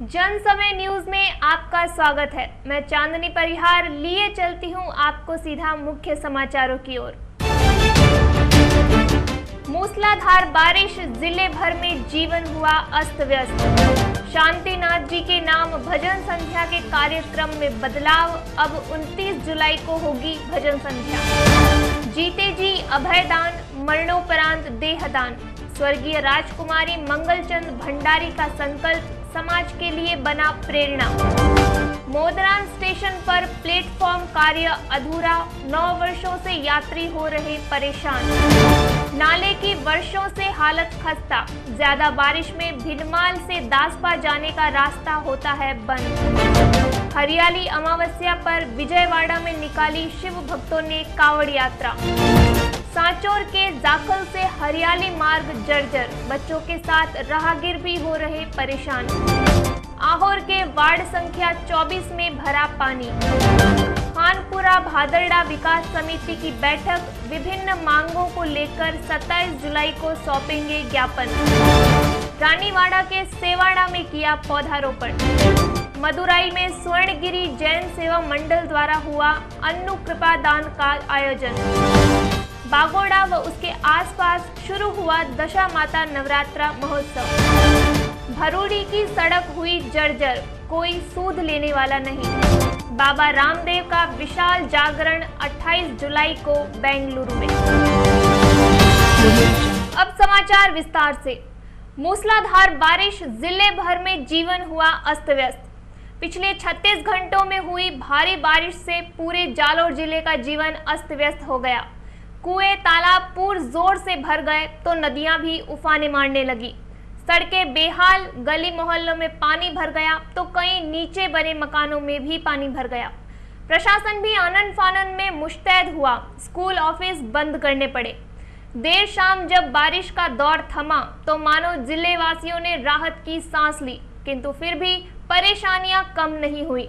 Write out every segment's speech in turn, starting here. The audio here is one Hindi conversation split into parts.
जन समय न्यूज में आपका स्वागत है। मैं चांदनी परिहार लिए चलती हूं आपको सीधा मुख्य समाचारों की ओर। मूसलाधार बारिश, जिले भर में जीवन हुआ अस्त व्यस्त। शांतिनाथ जी के नाम भजन संध्या के कार्यक्रम में बदलाव, अब 29 जुलाई को होगी भजन संध्या। जीते जी अभयदान, मरणोपरांत देहदान। स्वर्गीय राजकुमारी मंगलचंद भंडारी का संकल्प समाज के लिए बना प्रेरणा। मोदरान स्टेशन पर प्लेटफॉर्म कार्य अधूरा, 9 वर्षों से यात्री हो रहे परेशान। नाले की वर्षों से हालत खस्ता, ज्यादा बारिश में भिनमाल से दासपा जाने का रास्ता होता है बंद। हरियाली अमावस्या पर विजयवाड़ा में निकाली शिव भक्तों ने कावड़ यात्रा। सांचौर के जाखल से हरियाली मार्ग जर्जर, बच्चों के साथ राहगीर भी हो रहे परेशान। आहोर के वार्ड संख्या 24 में भरा पानी। खानपुरा भादरडा विकास समिति की बैठक, विभिन्न मांगों को लेकर 27 जुलाई को सौंपेंगे ज्ञापन। रानीवाड़ा के सेवाड़ा में किया पौधारोपण। मदुराई में स्वर्णगिरी जैन सेवा मंडल द्वारा हुआ अन्नु कृपा दान का आयोजन। बागोड़ा व उसके आसपास शुरू हुआ दशा माता नवरात्रा महोत्सव। भरूड़ी की सड़क हुई जर्जर, कोई सूद लेने वाला नहीं। बाबा रामदेव का विशाल जागरण 28 जुलाई को बेंगलुरु में। अब समाचार विस्तार से। मूसलाधार बारिश, जिले भर में जीवन हुआ अस्त व्यस्त। पिछले 36 घंटों में हुई भारी बारिश से पूरे जालोर जिले का जीवन अस्त व्यस्त हो गया। कुएं, तालाब पुरजोर से भर गए तो नदियां भी उफाने मारने लगी। सड़कें बेहाल, गली मोहल्लों में पानी भर गया तो कई नीचे बने मकानों में भी पानी भर गया। प्रशासन भी आनन फानन में मुस्तैद हुआ, स्कूल ऑफिस बंद करने पड़े। देर शाम जब बारिश का दौर थमा तो मानो जिले वासियों ने राहत की सांस ली, किंतु फिर भी परेशानियां कम नहीं हुई।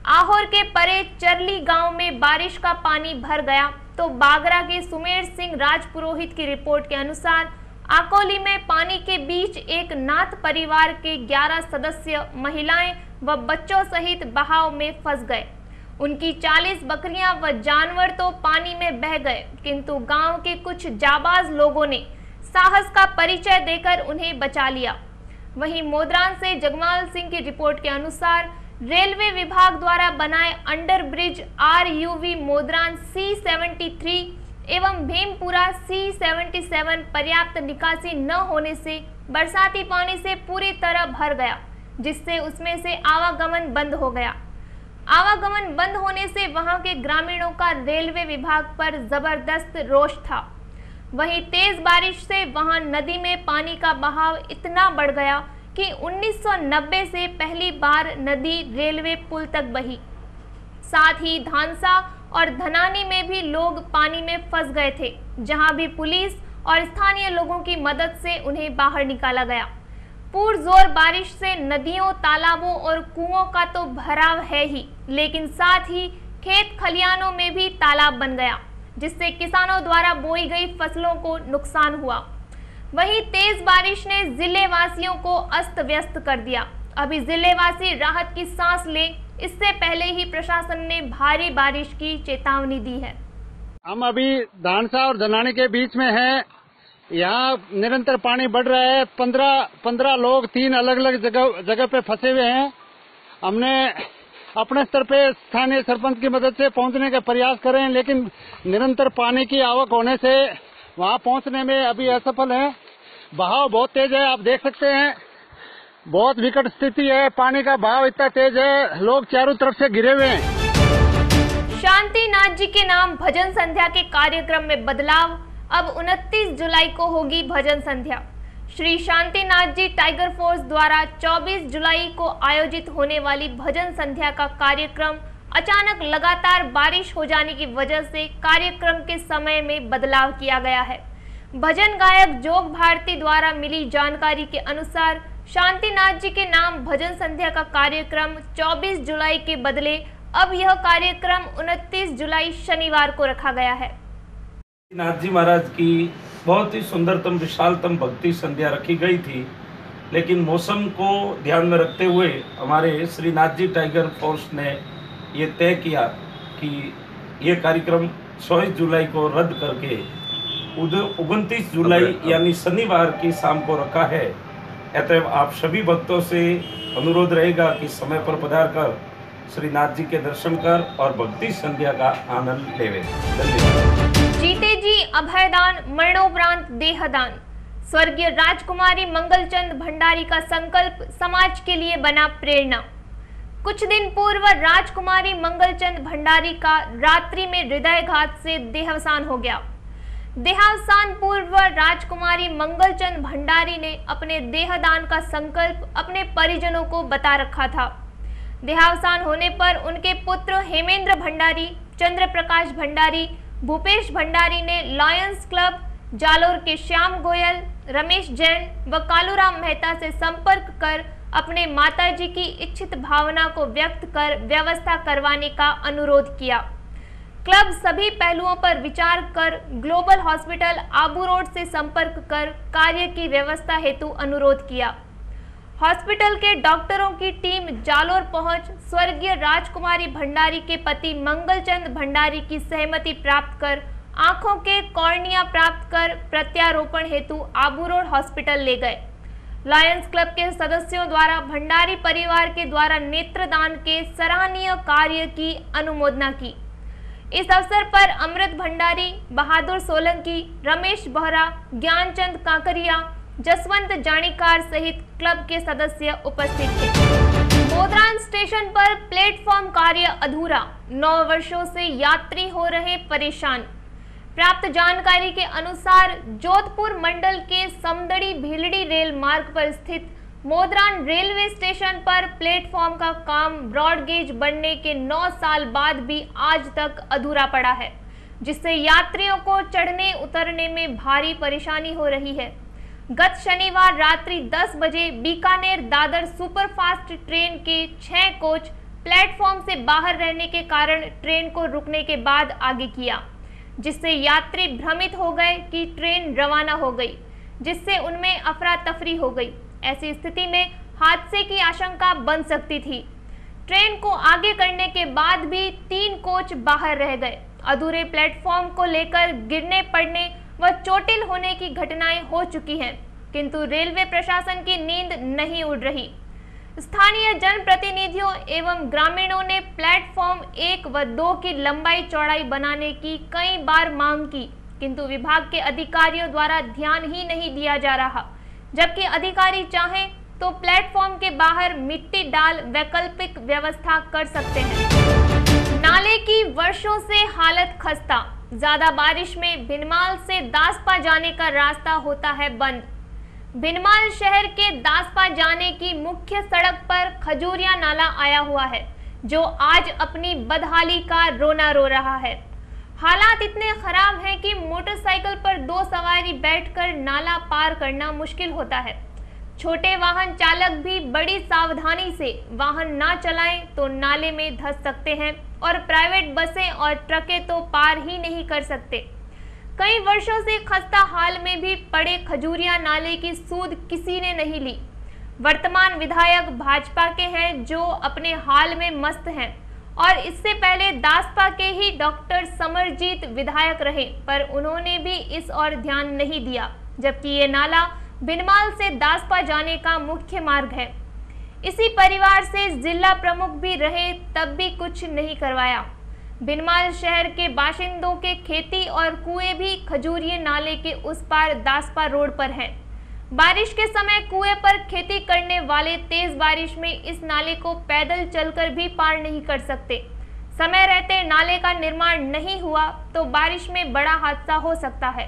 आहोर के परे चरली गांव में बारिश का पानी भर गया तो बागरा के सुमेर सिंह राजपुरोहित की रिपोर्ट के अनुसार आकोली में पानी के बीच एक नाथ परिवार के 11 सदस्य महिलाएं व बच्चों सहित बहाव में फंस गए। उनकी 40 बकरियां व जानवर तो पानी में बह गए, किंतु गांव के कुछ जाबाज लोगों ने साहस का परिचय देकर उन्हें बचा लिया। वहीं मोदरान से जगमाल सिंह की रिपोर्ट के अनुसार रेलवे विभाग द्वारा बनाए under bridge RUV Modran C73 एवं भीमपुरा C77 पर्याप्त निकासी न होने से बरसाती पानी से पूरी तरह भर गया, जिससे उसमें से आवागमन बंद हो गया। आवागमन बंद होने से वहां के ग्रामीणों का रेलवे विभाग पर जबरदस्त रोष था। वहीं तेज बारिश से वहां नदी में पानी का बहाव इतना बढ़ गया कि 1990 से पहली बार नदी रेलवे पुल तक बही। साथ ही धानसा और धनानी में भी लोग पानी में फंस गए थे, जहां भी पुलिस और स्थानीय लोगों की मदद से उन्हें बाहर निकाला गया। पुरजोर बारिश से नदियों, तालाबों और कुओं का तो भराव है ही, लेकिन साथ ही खेत खलियानों में भी तालाब बन गया, जिससे किसानों द्वारा बोई गई फसलों को नुकसान हुआ। वहीं तेज बारिश ने जिले वासियों को अस्त व्यस्त कर दिया। अभी जिले वासी राहत की सांस ले, इससे पहले ही प्रशासन ने भारी बारिश की चेतावनी दी है। हम अभी धानसा और धनानी के बीच में हैं। यहाँ निरंतर पानी बढ़ रहा है। 15 लोग 3 अलग अलग जगह पे फंसे हुए हैं। हमने अपने स्तर पे स्थानीय सरपंच की मदद से पहुंचने का प्रयास कर रहे हैं, लेकिन निरंतर पानी की आवक होने से वहां पहुंचने में अभी असफल है। बहाव बहुत तेज है, आप देख सकते हैं, बहुत विकट स्थिति है। पानी का बहाव इतना तेज है, लोग चारों तरफ से घिरे हुए हैं। शांतिनाथ जी के नाम भजन संध्या के कार्यक्रम में बदलाव, अब 29 जुलाई को होगी भजन संध्या। श्री शांतिनाथ जी टाइगर फोर्स द्वारा 24 जुलाई को आयोजित होने वाली भजन संध्या का कार्यक्रम अचानक लगातार बारिश हो जाने की वजह से कार्यक्रम के समय में बदलाव किया गया है। भजन गायक जोग भारती द्वारा मिली जानकारी के अनुसार शांतिनाथ जी के नाम भजन संध्या का कार्यक्रम 24 जुलाई के बदले अब यह कार्यक्रम 29 जुलाई शनिवार को रखा गया है। नाथ जी महाराज की बहुत ही सुंदरतम विशालतम भक्ति संध्या रखी गई थी लेकिन मौसम को ध्यान में रखते हुए हमारे श्रीनाथ जी टाइगर फोर्स ने ये तय किया कि ये कार्यक्रम 24 जुलाई को रद्द करके 29 जुलाई यानी शनिवार की शाम को रखा है। अतएव आप सभी भक्तों से अनुरोध रहेगा कि समय पर पधार कर श्रीनाथ जी के दर्शन कर और भक्ति संध्या का आनंद लेवे। धन्यवाद। जीते जी अभयदान, मरणोपरांत देहदान। स्वर्गीय राजकुमारी मंगलचंद भंडारी का संकल्प समाज के लिए बना प्रेरणा। कुछ दिन पूर्व राजकुमारी मंगलचंद भंडारी का रात्रि में हृदयघात से देहावसान हो गया। देहावसान पूर्व राजकुमारी मंगलचंद भंडारी ने अपने देहदान का संकल्प अपने परिजनों को बता रखा था। देहावसान होने पर उनके पुत्र हेमेंद्र भंडारी, चंद्र प्रकाश भंडारी, भूपेश भंडारी ने लायंस क्लब जालोर के श्याम गोयल, रमेश जैन व कालूराम मेहता से संपर्क कर अपने माताजी की इच्छित भावना को व्यक्त कर व्यवस्था करवाने का अनुरोध किया। क्लब सभी पहलुओं पर विचार कर ग्लोबल हॉस्पिटल आबू रोड से संपर्क कर कार्य की व्यवस्था हेतु अनुरोध किया। हॉस्पिटल के डॉक्टरों की टीम जालोर पहुंच स्वर्गीय राजकुमारी भंडारी के पति मंगलचंद भंडारी की सहमति प्राप्त कर आंखों के कॉर्निया प्राप्त कर प्रत्यारोपण हेतु आबू रोड हॉस्पिटल ले गए। लायंस क्लब के सदस्यों द्वारा भंडारी परिवार के द्वारा नेत्रदान के सराहनीय कार्य की अनुमोदना की। इस अवसर पर अमृत भंडारी, बहादुर सोलंकी, रमेश बोहरा, ज्ञानचंद काकरिया, जसवंत जानीकार सहित क्लब के सदस्य उपस्थित थे। मोदरान स्टेशन पर प्लेटफॉर्म कार्य अधूरा, 9 वर्षों से यात्री हो रहे परेशान। प्राप्त जानकारी के अनुसार जोधपुर मंडल के समदड़ी भीलड़ी रेल मार्ग पर स्थित मोदरान रेलवे स्टेशन पर प्लेटफॉर्म का काम ब्रॉड गेज बनने के 9 साल बाद भी आज तक अधूरा पड़ा है, जिससे यात्रियों को चढ़ने उतरने में भारी परेशानी हो रही है। गत शनिवार रात्रि 10 बजे बीकानेर दादर सुपरफास्ट ट्रेन के 6 कोच प्लेटफॉर्म से बाहर रहने के कारण ट्रेन को रुकने के बाद आगे किया, जिससे यात्री भ्रमित हो गए कि ट्रेन रवाना हो गई, जिससे उनमें अफरा तफरी हो गई। ऐसी स्थिति में हादसे की आशंका बन सकती थी। ट्रेन को आगे करने के बाद भी 3 कोच बाहर रह गए। अधूरे प्लेटफॉर्म को लेकर गिरने पड़ने व चोटिल होने की घटनाएं हो चुकी हैं, किंतु रेलवे प्रशासन की नींद नहीं उड़ रही। स्थानीय जनप्रतिनिधियों एवं ग्रामीणों ने प्लेटफॉर्म 1 व 2 की लंबाई चौड़ाई बनाने की कई बार मांग की, किंतु विभाग के अधिकारियों द्वारा ध्यान ही नहीं दिया जा रहा। जबकि अधिकारी चाहें तो प्लेटफॉर्म के बाहर मिट्टी डाल वैकल्पिक व्यवस्था कर सकते हैं। नाले की वर्षों से हालत खस्ता। ज्यादा बारिश में भिनमाल से दासपा जाने का रास्ता होता है बंद। भिनमाल शहर के दासपा जाने की मुख्य सड़क पर खजूरिया नाला आया हुआ है, जो आज अपनी बदहाली का रोना रो रहा है। हालात इतने खराब हैं कि मोटरसाइकिल पर 2 सवारी बैठकर नाला पार करना मुश्किल होता है। छोटे वाहन चालक भी बड़ी सावधानी से वाहन ना चलाएं तो नाले में धंस सकते हैं और प्राइवेट बसें और ट्रकें तो पार ही नहीं कर सकते। कई वर्षों से खस्ता हाल में भी पड़े खजूरिया नाले की सूद किसी ने नहीं ली। वर्तमान विधायक भाजपा के हैं, जो अपने हाल में मस्त हैं, और इससे पहले दासपा के ही डॉक्टर समरजीत विधायक रहे, पर उन्होंने भी इस ओर ध्यान नहीं दिया, जबकि ये नाला भिनमाल से दासपा जाने का मुख्य मार्ग है। इसी परिवार से जिला प्रमुख भी रहे, तब भी कुछ नहीं करवाया। भिनमाल शहर के बाशिंदों के खेती और कुएं भी खजूरिये नाले के उस पार दासपा रोड पर हैं। बारिश के समय कुएं पर खेती करने वाले तेज बारिश में इस नाले को पैदल चलकर भी पार नहीं कर सकते। समय रहते नाले का निर्माण नहीं हुआ तो बारिश में बड़ा हादसा हो सकता है।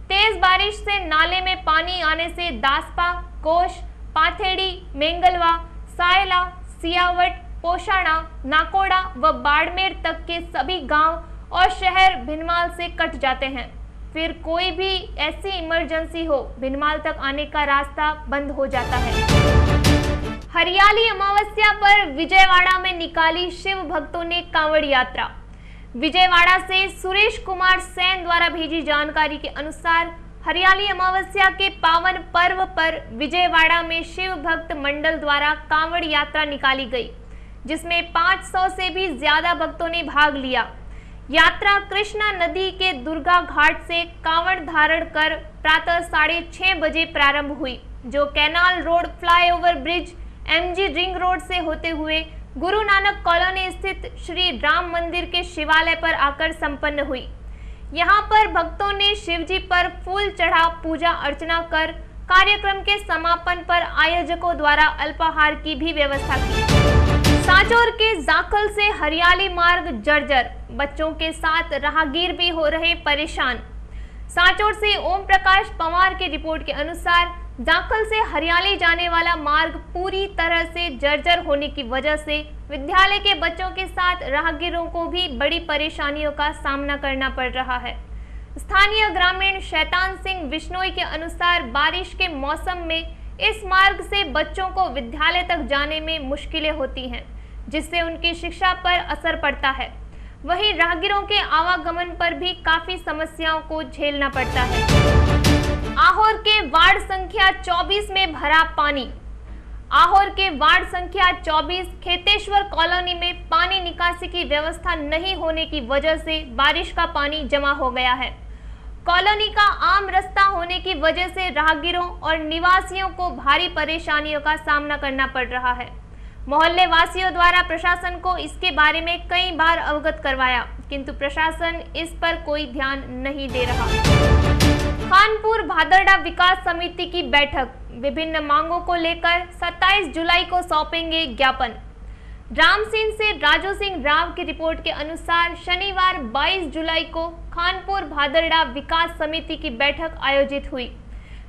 तेज बारिश से नाले में पानी आने से दासपा, कोश, पाथेड़ी, मेंगलवा, सायला, सियावट, पोशाणा, नाकोड़ा व बाड़मेर तक के सभी गांव और शहर भिनमाल से कट जाते हैं। फिर कोई भी ऐसी इमरजेंसी हो, भिनमाल तक आने का रास्ता बंद हो जाता है। हरियाली अमावस्या पर विजयवाड़ा में निकाली शिव भक्तों ने कांवड़ यात्रा। विजयवाड़ा से सुरेश कुमार सेन द्वारा भेजी जानकारी के अनुसार हरियाली अमावस्या के पावन पर्व पर विजयवाड़ा में शिव भक्त मंडल द्वारा कांवड़ यात्रा निकाली गई, जिसमें 500 से भी ज्यादा भक्तों ने भाग लिया। यात्रा कृष्णा नदी के दुर्गा घाट से कांवड़ धारण कर प्रातः 6:30 बजे प्रारंभ हुई, जो canal road, flyover bridge, MG ring road से होते हुए गुरु नानक कॉलोनी स्थित श्री राम मंदिर के शिवालय पर आकर संपन्न हुई। यहाँ पर भक्तों ने शिवजी पर फूल चढ़ा पूजा अर्चना कर कार्यक्रम के समापन पर आयोजकों द्वारा अल्पाहार की भी व्यवस्था की। सांचौर के जाखल से हरियाली मार्ग जर्जर, बच्चों के साथ राहगीर भी हो रहे परेशान। सांचौर से ओम प्रकाश पवार की रिपोर्ट के अनुसार जाखल से हरियाली जाने वाला मार्ग पूरी तरह से जर्जर होने की वजह से विद्यालय के बच्चों के साथ राहगीरों को भी बड़ी परेशानियों का सामना करना पड़ रहा है। स्थानीय ग्रामीण शैतान सिंह बिश्नोई के अनुसार बारिश के मौसम में इस मार्ग से बच्चों को विद्यालय तक जाने में मुश्किलें होती हैं, जिससे उनकी शिक्षा पर असर पड़ता है। वहीं राहगीरों के आवागमन पर भी काफी समस्याओं को झेलना पड़ता है। आहोर के वार्ड संख्या 24 में भरा पानी। आहोर के वार्ड संख्या 24 खेतेश्वर कॉलोनी में पानी निकासी की व्यवस्था नहीं होने की वजह से बारिश का पानी जमा हो गया है। कॉलोनी का आम रास्ता होने की वजह से राहगीरों और निवासियों को भारी परेशानियों का सामना करना पड़ रहा है। मोहल्ले वासियों द्वारा प्रशासन को इसके बारे में कई बार अवगत करवाया, किंतु प्रशासन इस पर कोई ध्यान नहीं दे रहा। खानपुर भादरडा विकास समिति की बैठक, विभिन्न मांगों को लेकर 27 जुलाई को सौंपेंगे ज्ञापन। रामसिंह से राजू सिंह राव की रिपोर्ट के अनुसार शनिवार 22 जुलाई को खानपुर भादरडा विकास समिति की बैठक आयोजित हुई।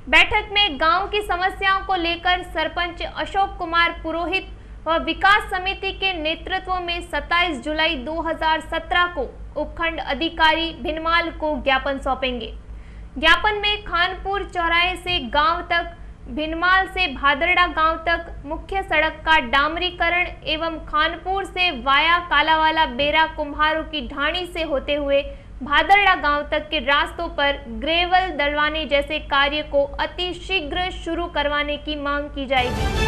बैठक में गांव की समस्याओं को लेकर सरपंच अशोक कुमार पुरोहित व विकास समिति के नेतृत्व में 27 जुलाई 2017 को उपखंड अधिकारी भिनमाल को ज्ञापन सौंपेंगे। ज्ञापन में खानपुर चौराहे से गांव तक, भिनमाल से भादरडा गांव तक मुख्य सड़क का डामरीकरण एवं खानपुर से वाया कालावाला बेरा कुम्हारों की ढाणी से होते हुए भादरडा गांव तक के रास्तों पर ग्रेवल डलवाने जैसे कार्य को अति शीघ्र शुरू करवाने की मांग की जाएगी।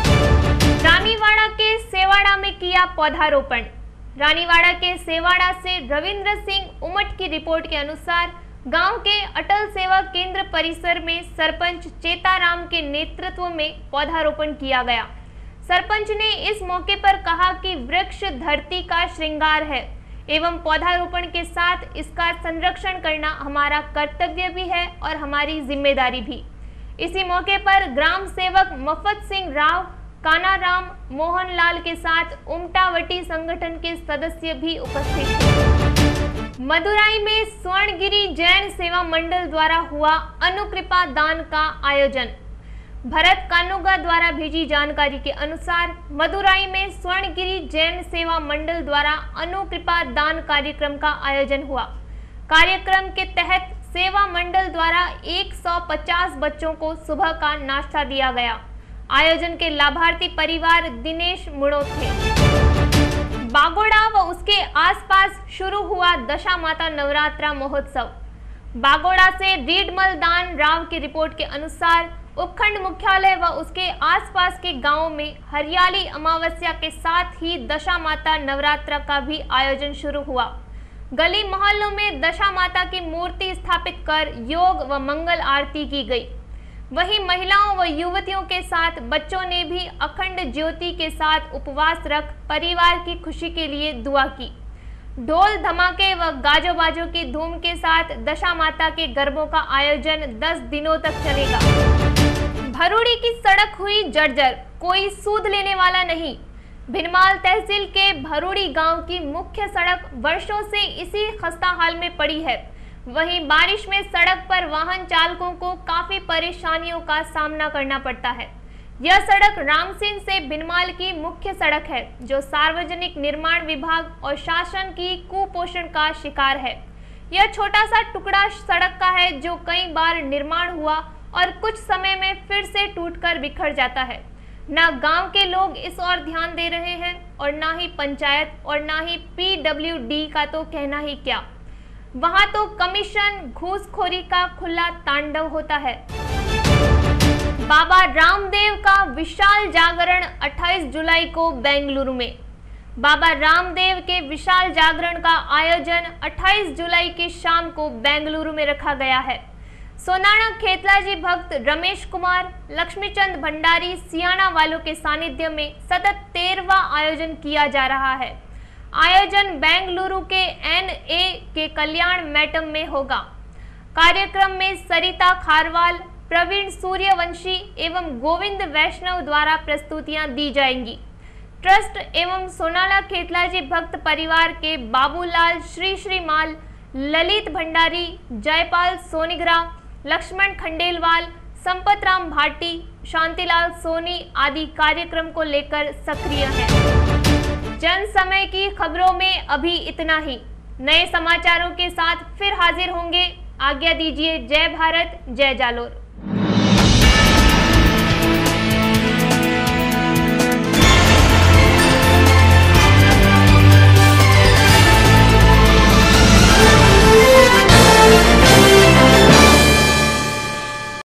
रानीवाड़ा के सेवाड़ा में किया पौधारोपण। रानीवाड़ा के सेवाड़ा से रविंद्र सिंह उमट की रिपोर्ट के अनुसार गांव के अटल सेवा केंद्र परिसर में सरपंच चेताराम के नेतृत्व में पौधारोपण किया गया। सरपंच ने इस मौके पर कहा कि वृक्ष धरती का श्रृंगार है एवं पौधारोपण के साथ इसका संरक्षण करना हमारा कर्तव्य भी है और हमारी जिम्मेदारी भी। इसी मौके पर ग्राम सेवक मफत सिंह राव, कानाराम, मोहन लाल के साथ उमटावटी संगठन के सदस्य भी उपस्थित थे। मदुराई में स्वर्णगिरी जैन सेवा मंडल द्वारा हुआ अनुकृपा दान का आयोजन। भरत कानूगा द्वारा भेजी जानकारी के अनुसार मदुराई में स्वर्णगिरी जैन सेवा मंडल द्वारा अनुकृपा दान कार्यक्रम का आयोजन हुआ। कार्यक्रम के तहत सेवा मंडल द्वारा 150 बच्चों को सुबह का नाश्ता दिया गया। आयोजन के लाभार्थी परिवार दिनेश मुड़ो थे। बागोड़ा व उसके आसपास शुरू हुआ दशा माता नवरात्रा महोत्सव। बागोड़ा से रीडमल दान राव की रिपोर्ट के अनुसार उपखंड मुख्यालय व उसके आसपास के गांवों में हरियाली अमावस्या के साथ ही दशा माता नवरात्रा का भी आयोजन शुरू हुआ। गली मोहल्लों में दशा माता की मूर्ति स्थापित कर योग व मंगल आरती की गई। वहीं महिलाओं व युवतियों के साथ बच्चों ने भी अखंड ज्योति के साथ उपवास रख परिवार की खुशी के लिए दुआ की। ढोल धमाके व गाजो बाजों की धूम के साथ दशा माता के गरबों का आयोजन 10 दिनों तक चलेगा। भरूड़ी की सड़क हुई जर्जर, कोई सूद लेने वाला नहीं। भिनमाल तहसील के भरूड़ी गांव की मुख्य सड़क वर्षों से इसी खस्ता हाल में पड़ी है। वहीं बारिश में सड़क पर वाहन चालकों को काफी परेशानियों का सामना करना पड़ता है। यह सड़क रामसिंह से भिनमाल की मुख्य सड़क है, जो सार्वजनिक निर्माण विभाग और शासन की कुपोषण का शिकार है। यह छोटा सा टुकड़ा सड़क का है जो कई बार निर्माण हुआ और कुछ समय में फिर से टूटकर बिखर जाता है। न गांव के लोग इस ओर ध्यान दे रहे हैं और न ही पंचायत और न ही PWD का तो कहना ही क्या। वहां तो कमीशन घूसखोरी का खुला तांडव होता है। बाबा रामदेव का विशाल जागरण 28 जुलाई को बेंगलुरु में। बाबा रामदेव के विशाल जागरण का आयोजन 28 जुलाई की शाम को बेंगलुरु में रखा गया है। सोनाणा खेतलाजी भक्त रमेश कुमार, लक्ष्मीचंद भंडारी सियाना वालों के सानिध्य में सतत 13वां आयोजन किया जा रहा है। आयोजन बेंगलुरु के NA के कल्याण मैटम में होगा। कार्यक्रम में सरिता खारवाल, प्रवीण सूर्यवंशी एवं गोविंद वैष्णव द्वारा प्रस्तुतियां दी जाएंगी। ट्रस्ट एवं सोनाला खेतलाजी भक्त परिवार के बाबूलाल श्रीमाल, ललित भंडारी, जयपाल सोनिग्रा, लक्ष्मण खंडेलवाल, संपतराम भाटी, शांतिलाल सोनी आदि कार्यक्रम को लेकर सक्रिय हैं। जन समय की खबरों में अभी इतना ही। नए समाचारों के साथ फिर हाजिर होंगे। आज्ञा दीजिए। जय भारत, जय जालोर।